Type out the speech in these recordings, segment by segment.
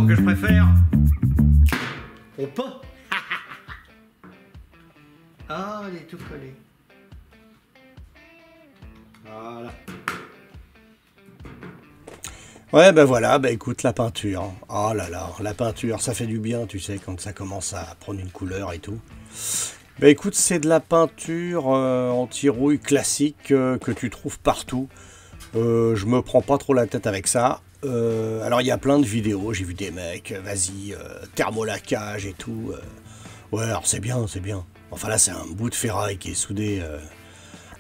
que je préfère. Au pain. Ah, il est tout collé. Voilà. Ouais, ben voilà, ben écoute, la peinture. Oh là là, la peinture, ça fait du bien, tu sais, quand ça commence à prendre une couleur et tout. Ben écoute, c'est de la peinture anti-rouille classique que tu trouves partout. Je me prends pas trop la tête avec ça. Alors il y a plein de vidéos, j'ai vu des mecs, vas-y, thermolacage et tout. Ouais, alors c'est bien, c'est bien. Enfin là, c'est un bout de ferraille qui est soudé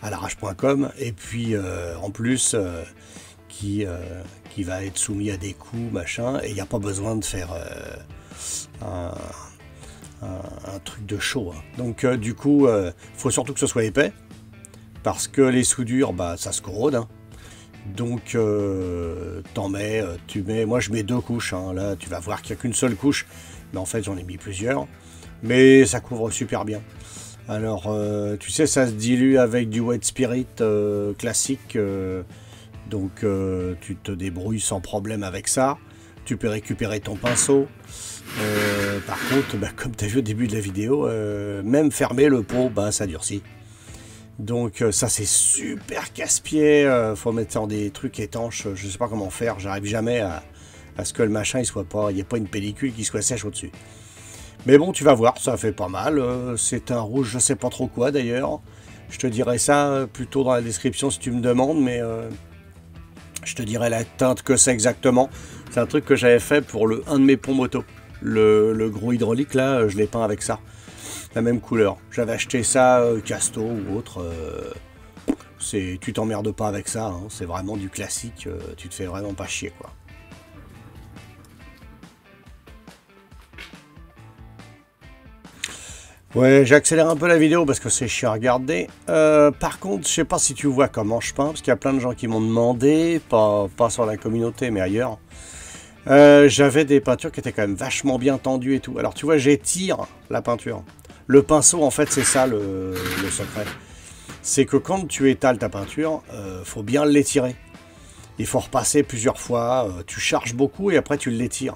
à l'arrache.com et puis en plus qui va être soumis à des coups, machin, et il n'y a pas besoin de faire un truc de chaud. Hein. Donc du coup, faut surtout que ce soit épais, parce que les soudures, bah, ça se corrode. Hein. Donc tu mets, moi je mets 2 couches, hein. Là tu vas voir qu'il n'y a qu'une seule couche, mais en fait j'en ai mis plusieurs, mais ça couvre super bien. Alors tu sais, ça se dilue avec du wet spirit classique, donc tu te débrouilles sans problème avec ça. Tu peux récupérer ton pinceau. Par contre, bah, comme tu as vu au début de la vidéo, même fermer le pot, bah, ça durcit. Donc ça c'est super casse-pied, faut mettre ça dans des trucs étanches, je sais pas comment faire, j'arrive jamais à ce que le machin il soit pas, il n'y ait pas une pellicule qui soit sèche au-dessus. Mais bon, tu vas voir, ça fait pas mal, c'est un rouge, je sais pas trop quoi d'ailleurs, je te dirai ça plutôt dans la description si tu me demandes, mais je te dirai la teinte que c'est exactement. C'est un truc que j'avais fait pour un de mes ponts moto, le gros hydraulique là, je l'ai peint avec ça. La même couleur. J'avais acheté ça Casto ou autre. Tu t'emmerdes pas avec ça. Hein, c'est vraiment du classique. Tu te fais vraiment pas chier quoi. Ouais, j'accélère un peu la vidéo parce que c'est chiant à regarder. Par contre, je sais pas si tu vois comment je peins, parce qu'il y a plein de gens qui m'ont demandé, pas sur la communauté mais ailleurs. J'avais des peintures qui étaient quand même vachement bien tendues et tout. Alors tu vois, j'étire la peinture. Le pinceau, en fait, c'est ça le secret. C'est que quand tu étales ta peinture, faut bien l'étirer. Il faut repasser plusieurs fois, tu charges beaucoup et après tu l'étires.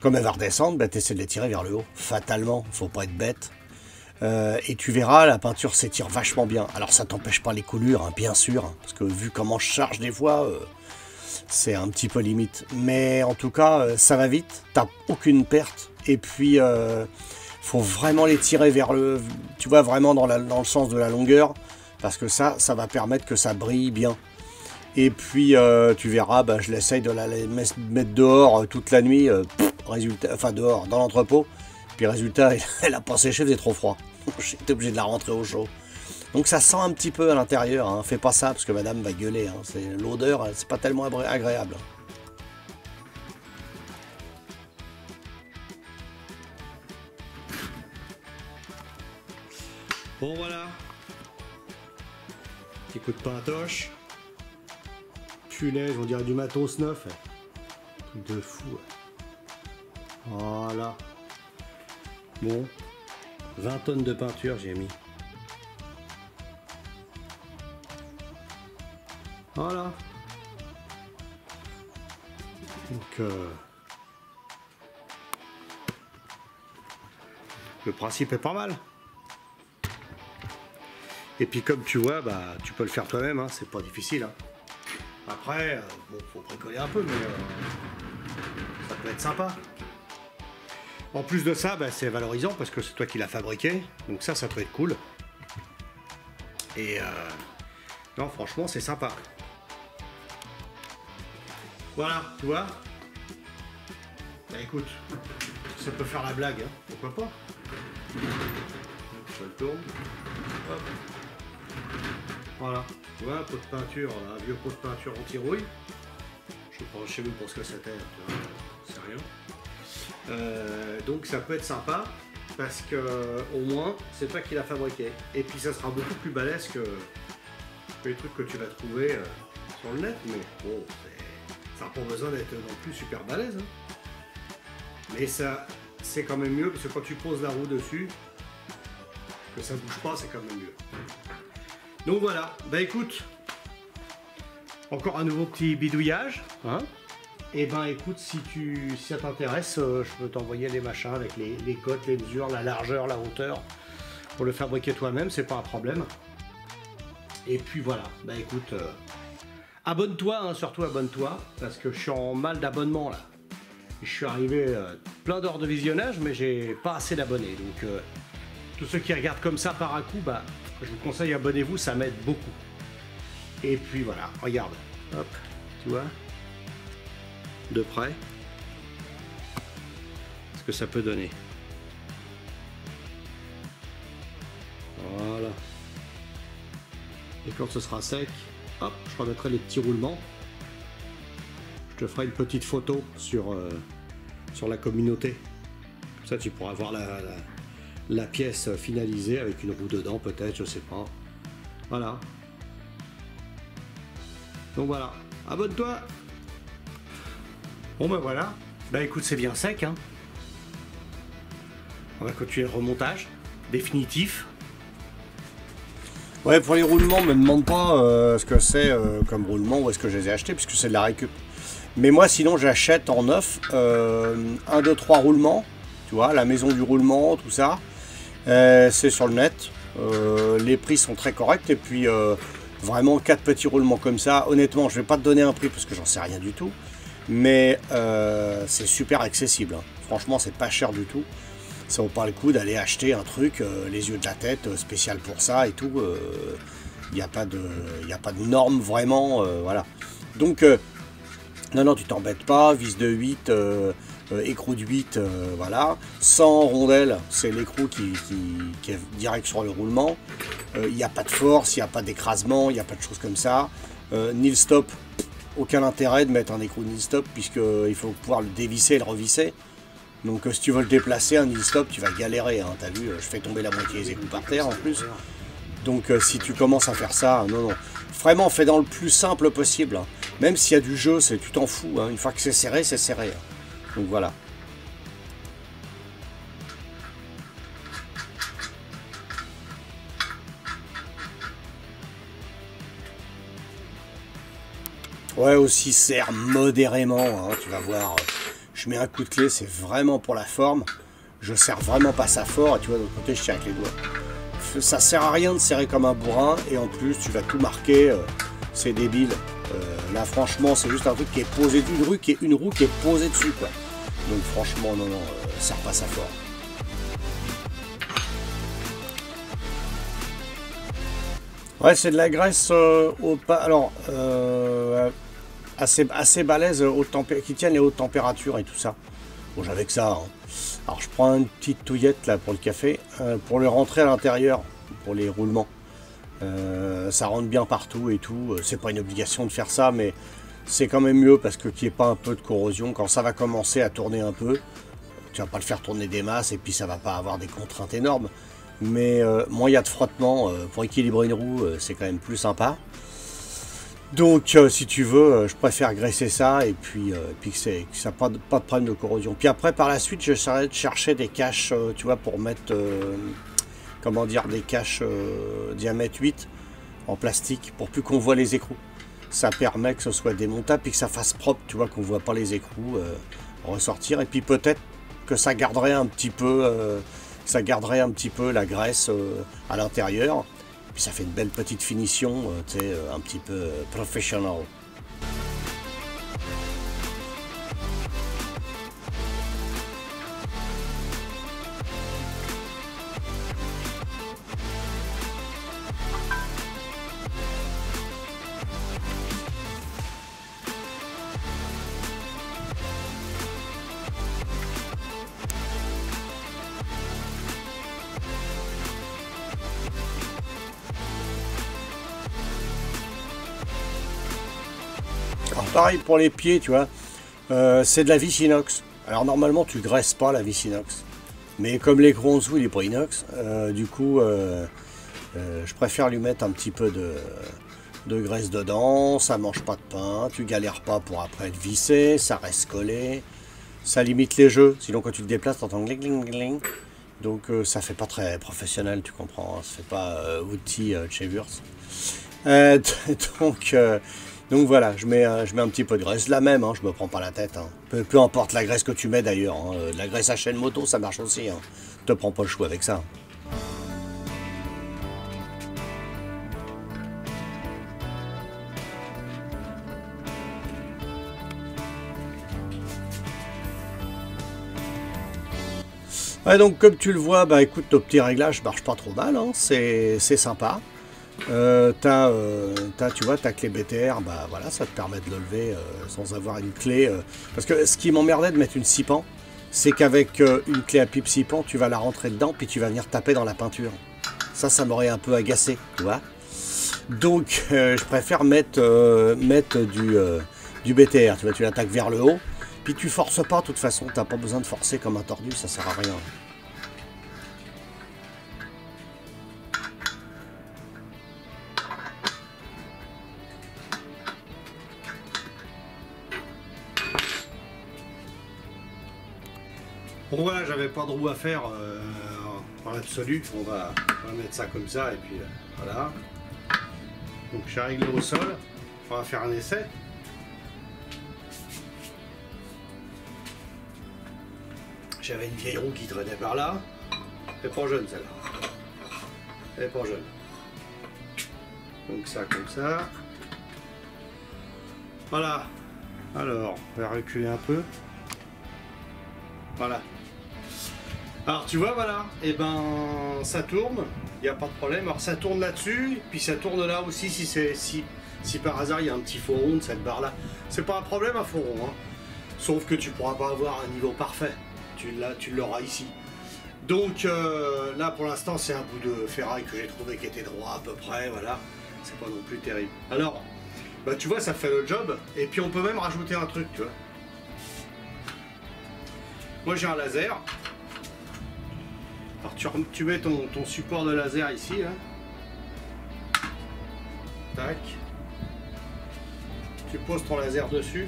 Comme elle va redescendre, bah, tu essaies de l'étirer vers le haut. Fatalement, faut pas être bête. Et tu verras, la peinture s'étire vachement bien. Alors ça t'empêche pas les coulures, hein, bien sûr, hein, parce que vu comment je charge des fois, c'est un petit peu limite. Mais en tout cas, ça va vite, t'as aucune perte. Et puis... faut vraiment les tirer vers le... Tu vois, vraiment dans le sens de la longueur. Parce que ça va permettre que ça brille bien. Et puis, tu verras, bah, je l'essaye de la mettre dehors toute la nuit. Résultat, enfin, dehors, dans l'entrepôt. Puis résultat, elle a pas séché, c'est trop froid. J'étais obligé de la rentrer au chaud. Donc ça sent un petit peu à l'intérieur. Hein. Fais pas ça, parce que madame va gueuler. Hein. L'odeur, c'est pas tellement agréable. Bon voilà, petit coup de pintoche. Punaise, on dirait du matos neuf. Truc de fou. Voilà. Bon, 20 tonnes de peinture j'ai mis. Voilà. Donc le principe est pas mal. Et puis comme tu vois, bah, tu peux le faire toi-même, hein, c'est pas difficile. Hein. Après, bon, faut bricoler un peu, mais ça peut être sympa. En plus de ça, bah, c'est valorisant parce que c'est toi qui l'as fabriqué, donc ça peut être cool. Et non, franchement, c'est sympa. Voilà, tu vois. Bah écoute, ça peut faire la blague, hein, pourquoi pas. Je le tourne. Hop. Voilà, tu vois, un pot de peinture, un vieux pot de peinture anti-rouille. Je sais même pas ce que c'était, c'est rien. Donc ça peut être sympa, parce que au moins, c'est toi qui l'as fabriqué. Et puis ça sera beaucoup plus balèze que les trucs que tu vas trouver sur le net, mais bon, ça n'a pas besoin d'être non plus super balèze. Hein. Mais ça, c'est quand même mieux, parce que quand tu poses la roue dessus, que ça bouge pas, c'est quand même mieux. Donc voilà, bah écoute, encore un nouveau petit bidouillage, hein. Et ben écoute, si ça t'intéresse, je peux t'envoyer les machins avec les cotes, les mesures, la largeur, la hauteur, pour le fabriquer toi-même, c'est pas un problème. Et puis voilà, bah écoute, abonne-toi, hein, surtout abonne-toi, parce que je suis en mal d'abonnement là. Je suis arrivé plein d'heures de visionnage, mais j'ai pas assez d'abonnés. Donc tous ceux qui regardent comme ça par un coup, bah, je vous conseille abonnez-vous, ça m'aide beaucoup. Et puis voilà, regarde, hop, tu vois, de près, ce que ça peut donner. Voilà. Et quand ce sera sec, hop, je remettrai les petits roulements. Je te ferai une petite photo sur la communauté. Comme ça, tu pourras voir la pièce finalisée avec une roue dedans, peut-être, je sais pas. Voilà. Donc voilà, abonne-toi. Bon ben voilà. Bah écoute, c'est bien sec, hein. On va continuer le remontage définitif. Ouais, pour les roulements, me demande pas ce que c'est comme roulement, où est-ce que je les ai achetés, puisque c'est de la récup. Mais moi, sinon, j'achète en neuf 1, 2, 3 roulements. Tu vois, la maison du roulement, tout ça. C'est sur le net. Les prix sont très corrects. Et puis, vraiment, 4 petits roulements comme ça. Honnêtement, je vais pas te donner un prix parce que j'en sais rien du tout. Mais c'est super accessible. Hein. Franchement, c'est pas cher du tout. Ça vaut pas le coup d'aller acheter un truc, les yeux de la tête, spécial pour ça et tout. Il n'y a pas de normes vraiment. Voilà. Donc, non, tu t'embêtes pas. Vis de 8, écrou de 8, voilà. Sans rondelle, c'est l'écrou qui est direct sur le roulement. Il n'y a pas de force, il n'y a pas d'écrasement, il n'y a pas de choses comme ça. Nil stop, aucun intérêt de mettre un écrou nil stop, puisqu'il faut pouvoir le dévisser et le revisser. Donc si tu veux le déplacer, un nil stop, tu vas galérer. Hein. T'as vu, je fais tomber la moitié des écrous par terre en plus. Donc si tu commences à faire ça, non. Vraiment, fais dans le plus simple possible. Hein. Même s'il y a du jeu, tu t'en fous. Hein. Une fois que c'est serré, c'est serré. Hein. Donc voilà. Ouais, aussi serre modérément. Hein. Tu vas voir. Je mets un coup de clé, c'est vraiment pour la forme. Je serre vraiment pas ça fort. Et tu vois, de l'autre côté, je tiens avec les doigts. Ça sert à rien de serrer comme un bourrin. Et en plus, tu vas tout marquer. C'est débile. Là, franchement, c'est juste un truc qui est posé, une roue qui est posée dessus, quoi. Donc, franchement, non, serre pas ça fort. Ouais, c'est de la graisse alors, assez balèze, qui tiennent les hautes températures et tout ça. Bon, j'avais que ça. Hein. Alors, je prends une petite touillette là pour le café, pour le rentrer à l'intérieur, pour les roulements. Ça rentre bien partout et tout. C'est pas une obligation de faire ça, mais c'est quand même mieux parce que qu'il n'y ait pas un peu de corrosion. Quand ça va commencer à tourner un peu, tu vas pas le faire tourner des masses et puis ça va pas avoir des contraintes énormes. Mais moins il y a de frottement pour équilibrer une roue, c'est quand même plus sympa. Donc si tu veux, je préfère graisser ça et puis que ça n'a pas de problème de corrosion. Puis après, par la suite, j'essaierai de chercher des caches, tu vois, pour mettre, comment dire, des caches diamètre 8 en plastique pour plus qu'on voit les écrous. Ça permet que ce soit démontable et que ça fasse propre, tu vois, qu'on voit pas les écrous ressortir. Et puis peut-être que ça garderait un petit peu, la graisse à l'intérieur. Puis ça fait une belle petite finition, tu sais, un petit peu professionnel. Alors pareil pour les pieds, tu vois, c'est de la vis inox. Alors normalement tu graisses pas la vis inox, mais comme l'écrou en dessous il est pas inox, du coup je préfère lui mettre un petit peu de graisse dedans, ça mange pas de pain, tu galères pas pour après le visser, ça reste collé, ça limite les jeux, sinon quand tu le déplaces t'entends gling gling gling. Donc ça fait pas très professionnel, tu comprends, hein, ça fait pas outil chez Wurtz. Donc Donc voilà, je mets un petit peu de graisse, la même, hein, je me prends pas la tête. Hein. Peu importe la graisse que tu mets d'ailleurs, hein. De la graisse à chaîne moto, ça marche aussi. Hein. Te prends pas le choix avec ça. Ouais, donc comme tu le vois, bah écoute, nos petits réglages marchent pas trop mal, hein. C'est sympa. Tu vois, ta clé BTR, bah voilà, ça te permet de le lever sans avoir une clé. Parce que ce qui m'emmerdait de mettre une 6 pans, c'est qu'avec une clé à pipe 6 pans, tu vas la rentrer dedans, puis tu vas venir taper dans la peinture. Ça m'aurait un peu agacé, tu vois. Donc, je préfère mettre du BTR, tu vois, tu l'attaques vers le haut, puis tu forces pas, de toute façon, t'as pas besoin de forcer comme un tordu, ça sert à rien. Bon voilà, j'avais pas de roue à faire en absolu, on va mettre ça comme ça et puis voilà. Donc j'ai réglé au sol, on va faire un essai. J'avais une vieille roue qui traînait par là, elle est pas jeune celle-là, elle est pas jeune. Donc ça comme ça. Voilà, alors on va reculer un peu. Voilà. Alors tu vois, voilà, et ben ça tourne, il n'y a pas de problème. Alors ça tourne là-dessus, puis ça tourne là aussi si par hasard il y a un petit faux rond de cette barre là. C'est pas un problème un faux rond, hein. Sauf que tu pourras pas avoir un niveau parfait, tu l'auras ici. Donc là pour l'instant c'est un bout de ferraille que j'ai trouvé qui était droit à peu près, voilà, c'est pas non plus terrible. Alors, bah tu vois ça fait le job, et puis on peut même rajouter un truc, tu vois. Moi j'ai un laser. Alors tu mets ton support de laser ici, là. Tac. Tu poses ton laser dessus.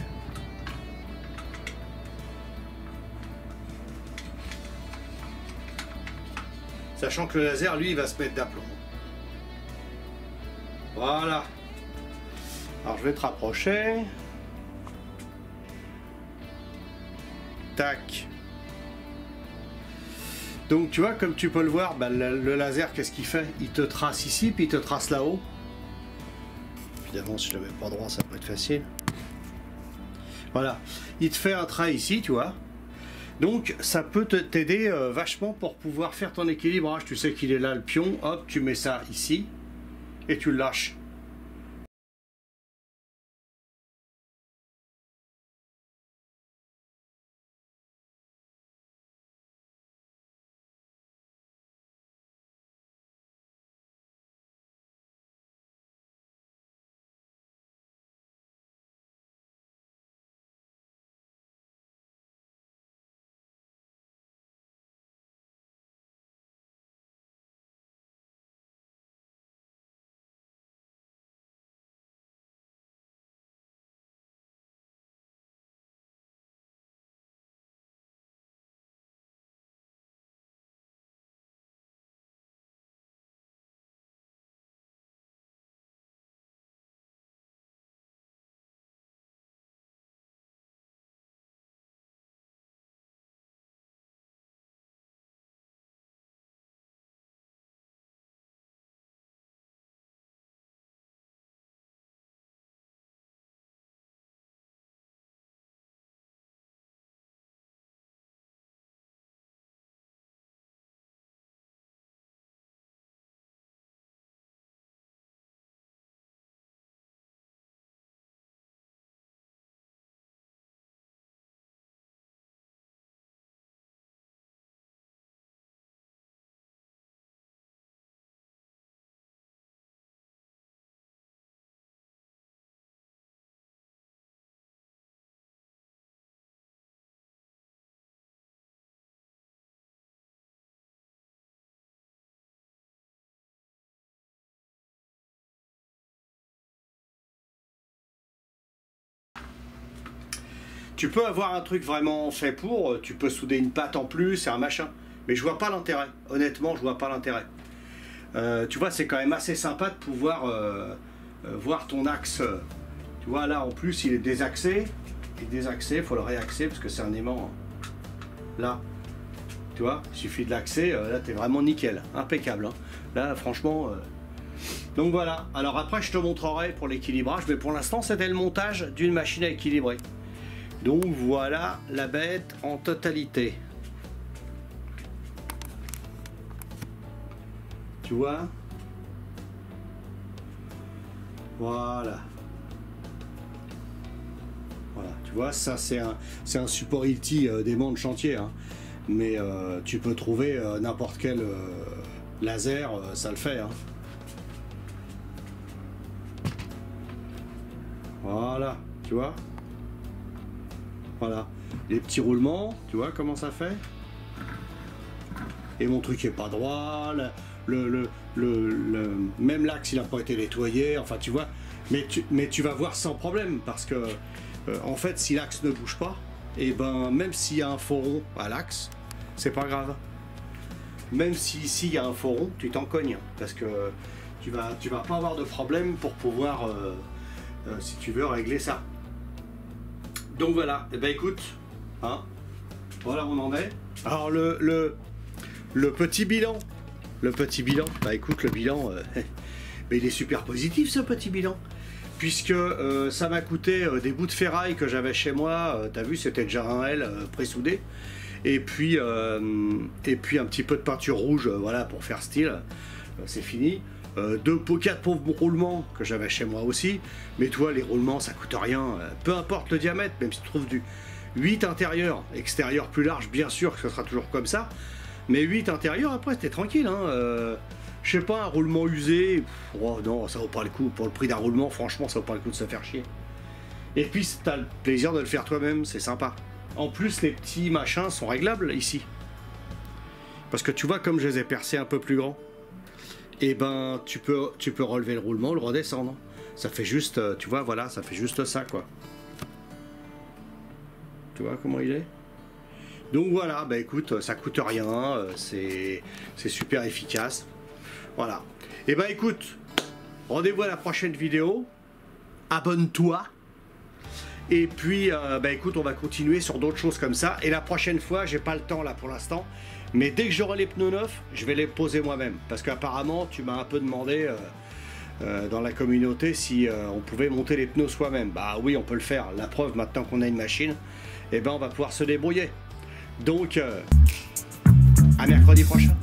Sachant que le laser, lui, il va se mettre d'aplomb. Voilà. Alors je vais te rapprocher. Tac. Donc tu vois, comme tu peux le voir, bah, le laser, qu'est-ce qu'il fait? Il te trace ici, puis il te trace là-haut. Évidemment, si je le mets pas droit, ça peut être facile. Voilà. Il te fait un trait ici, tu vois. Donc ça peut t'aider vachement pour pouvoir faire ton équilibrage. Tu sais qu'il est là, le pion. Hop, tu mets ça ici. Et tu le lâches. Tu peux avoir un truc vraiment fait pour, tu peux souder une patte en plus et un machin. Mais je vois pas l'intérêt. Honnêtement, je vois pas l'intérêt. Tu vois, c'est quand même assez sympa de pouvoir voir ton axe Tu vois, là, en plus, il est désaxé. Il est désaxé, il faut le réaxer parce que c'est un aimant. Là, tu vois, il suffit de l'axer. Là, t'es vraiment nickel. Impeccable. Hein. Là, franchement... Donc voilà. Alors après, je te montrerai pour l'équilibrage. Mais pour l'instant, c'était le montage d'une machine à équilibrer. Donc voilà la bête en totalité. Tu vois? Voilà. Voilà, tu vois, ça c'est un support ILTI d'aimant de chantier. Hein. Mais tu peux trouver n'importe quel laser, ça le fait. Hein. Voilà, tu vois? Voilà. Les petits roulements, tu vois comment ça fait? Et mon truc est pas droit, même l'axe il n'a pas été nettoyé, enfin tu vois, mais tu vas voir sans problème parce que en fait si l'axe ne bouge pas, et ben même s'il y a un faux rond à l'axe, c'est pas grave. Même si ici il y a un faux rond, tu t'en cognes parce que tu vas pas avoir de problème pour pouvoir si tu veux régler ça. Donc voilà, et ben écoute, hein, voilà où on en est. Alors le petit bilan. Le petit bilan, bah écoute, le bilan, mais il est super positif ce petit bilan. Puisque ça m'a coûté des bouts de ferraille que j'avais chez moi, t'as vu, c'était déjà un L pré-soudé. Et puis un petit peu de peinture rouge, voilà, pour faire style, c'est fini. 4 pauvres roulements que j'avais chez moi aussi. Mais toi, les roulements, ça coûte rien. Peu importe le diamètre, même si tu trouves du 8 intérieur, extérieur plus large, bien sûr que ce sera toujours comme ça. Mais 8 intérieur, après, t'es tranquille. Hein. Je sais pas, un roulement usé, oh non, ça vaut pas le coup. Pour le prix d'un roulement, franchement, ça vaut pas le coup de se faire chier. Et puis, t'as le plaisir de le faire toi-même, c'est sympa. En plus, les petits machins sont réglables ici. Parce que tu vois, comme je les ai percés un peu plus grands, et ben, tu peux relever le roulement, le redescendre. Ça fait juste, tu vois, voilà, ça fait juste ça, quoi. Tu vois comment il est? Donc voilà, bah écoute, ça coûte rien, c'est super efficace. Voilà. Et bah écoute, rendez-vous à la prochaine vidéo. Abonne-toi. Et puis, bah écoute, on va continuer sur d'autres choses comme ça. Et la prochaine fois, j'ai pas le temps là pour l'instant. Mais dès que j'aurai les pneus neufs, je vais les poser moi-même. Parce qu'apparemment, tu m'as un peu demandé dans la communauté si on pouvait monter les pneus soi-même. Bah oui, on peut le faire. La preuve, maintenant qu'on a une machine, et ben on va pouvoir se débrouiller. Donc, à mercredi prochain.